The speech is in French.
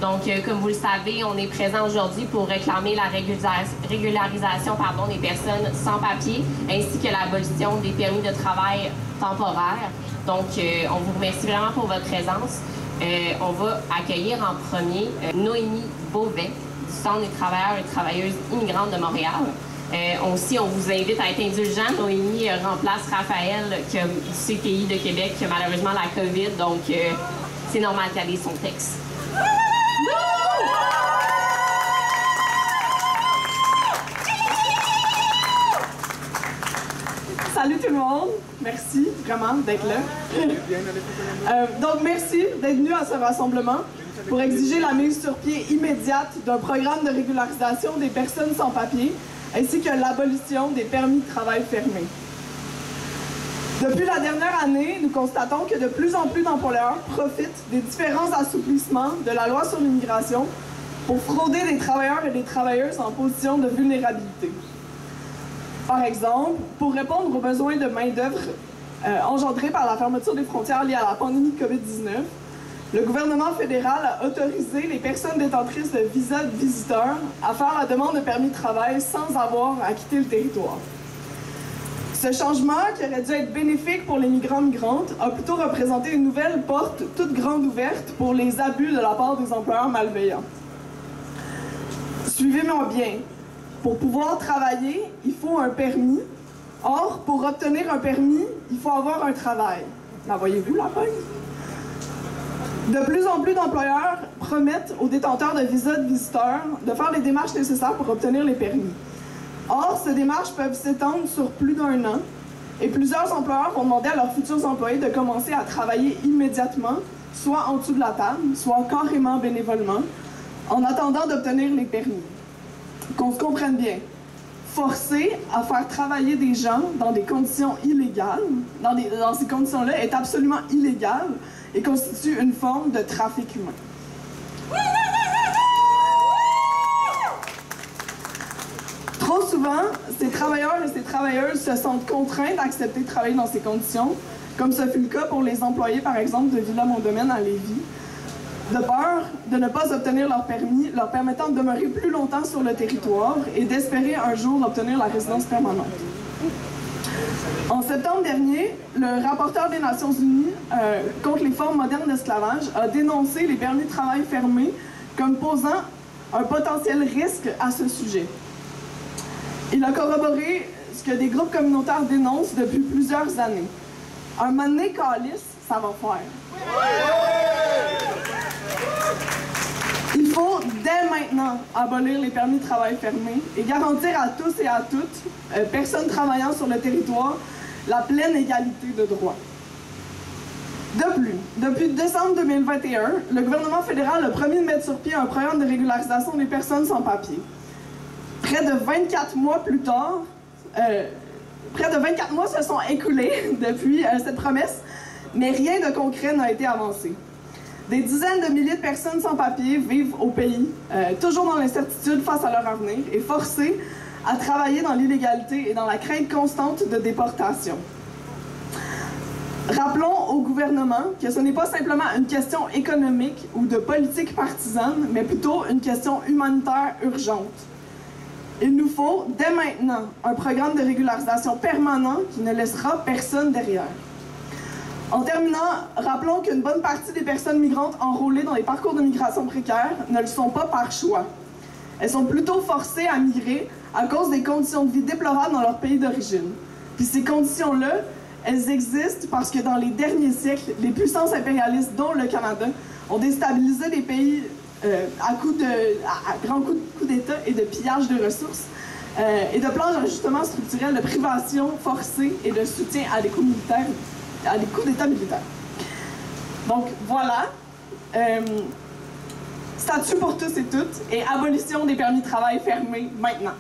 Donc, comme vous le savez, on est présent aujourd'hui pour réclamer la régularisation des personnes sans papier, ainsi que l'abolition des permis de travail temporaires. Donc, on vous remercie vraiment pour votre présence. On va accueillir en premier Noémie Beauvais, du Centre des travailleurs et travailleuses immigrantes de Montréal. Aussi, on vous invite à être indulgent. Noémie remplace Raphaël du CPI de Québec, qui a malheureusement la COVID, donc c'est normal qu'elle lise son texte. Salut tout le monde, merci vraiment d'être là. Donc merci d'être venu à ce rassemblement pour exiger la mise sur pied immédiate d'un programme de régularisation des personnes sans papier ainsi que l'abolition des permis de travail fermés. Depuis la dernière année, nous constatons que de plus en plus d'employeurs profitent des différents assouplissements de la loi sur l'immigration pour frauder des travailleurs et des travailleuses en position de vulnérabilité. Par exemple, pour répondre aux besoins de main-d'œuvre engendrés par la fermeture des frontières liée à la pandémie de COVID-19, le gouvernement fédéral a autorisé les personnes détentrices de visa de visiteurs à faire la demande de permis de travail sans avoir à quitter le territoire. Ce changement, qui aurait dû être bénéfique pour les migrants-migrantes, a plutôt représenté une nouvelle porte toute grande ouverte pour les abus de la part des employeurs malveillants. Suivez-moi bien. Pour pouvoir travailler, il faut un permis. Or, pour obtenir un permis, il faut avoir un travail. La voyez-vous, la feuille? De plus en plus d'employeurs promettent aux détenteurs de visas de visiteurs de faire les démarches nécessaires pour obtenir les permis. Or, ces démarches peuvent s'étendre sur plus d'1 an et plusieurs employeurs vont demander à leurs futurs employés de commencer à travailler immédiatement, soit en dessous de la table, soit carrément bénévolement, en attendant d'obtenir les permis. Qu'on se comprenne bien, forcer à faire travailler des gens dans des conditions illégales, dans ces conditions-là, est absolument illégal et constitue une forme de trafic humain. Trop souvent, ces travailleurs et ces travailleuses se sentent contraints d'accepter de travailler dans ces conditions, comme ce fut le cas pour les employés, par exemple, de Villa Mon-Domaine à Lévis, de peur de ne pas obtenir leur permis, leur permettant de demeurer plus longtemps sur le territoire et d'espérer un jour obtenir la résidence permanente. En septembre dernier, le rapporteur des Nations Unies contre les formes modernes d'esclavage a dénoncé les permis de travail fermés comme posant un potentiel risque à ce sujet. Il a corroboré ce que des groupes communautaires dénoncent depuis plusieurs années. Un moment donné, calice, ça va faire. Il faut, dès maintenant, abolir les permis de travail fermés et garantir à tous et à toutes, personnes travaillant sur le territoire, la pleine égalité de droits. De plus, depuis décembre 2021, le gouvernement fédéral a promis de mettre sur pied un programme de régularisation des personnes sans papier. Près de 24 mois plus tard, près de 24 mois se sont écoulés depuis cette promesse, mais rien de concret n'a été avancé. Des dizaines de milliers de personnes sans papier vivent au pays, toujours dans l'incertitude face à leur avenir et forcées à travailler dans l'illégalité et dans la crainte constante de déportation. Rappelons au gouvernement que ce n'est pas simplement une question économique ou de politique partisane, mais plutôt une question humanitaire urgente. Il nous faut, dès maintenant, un programme de régularisation permanent qui ne laissera personne derrière. En terminant, rappelons qu'une bonne partie des personnes migrantes enrôlées dans les parcours de migration précaires ne le sont pas par choix. Elles sont plutôt forcées à migrer à cause des conditions de vie déplorables dans leur pays d'origine. Puis ces conditions-là, elles existent parce que dans les derniers siècles, les puissances impérialistes, dont le Canada, ont déstabilisé les pays à grands coups d'État et de pillage de ressources et de plans d'ajustement structurel, de privation forcée et de soutien à des coups militaires, à des coups d'État militaires. Donc voilà, statut pour tous et toutes et abolition des permis de travail fermés maintenant.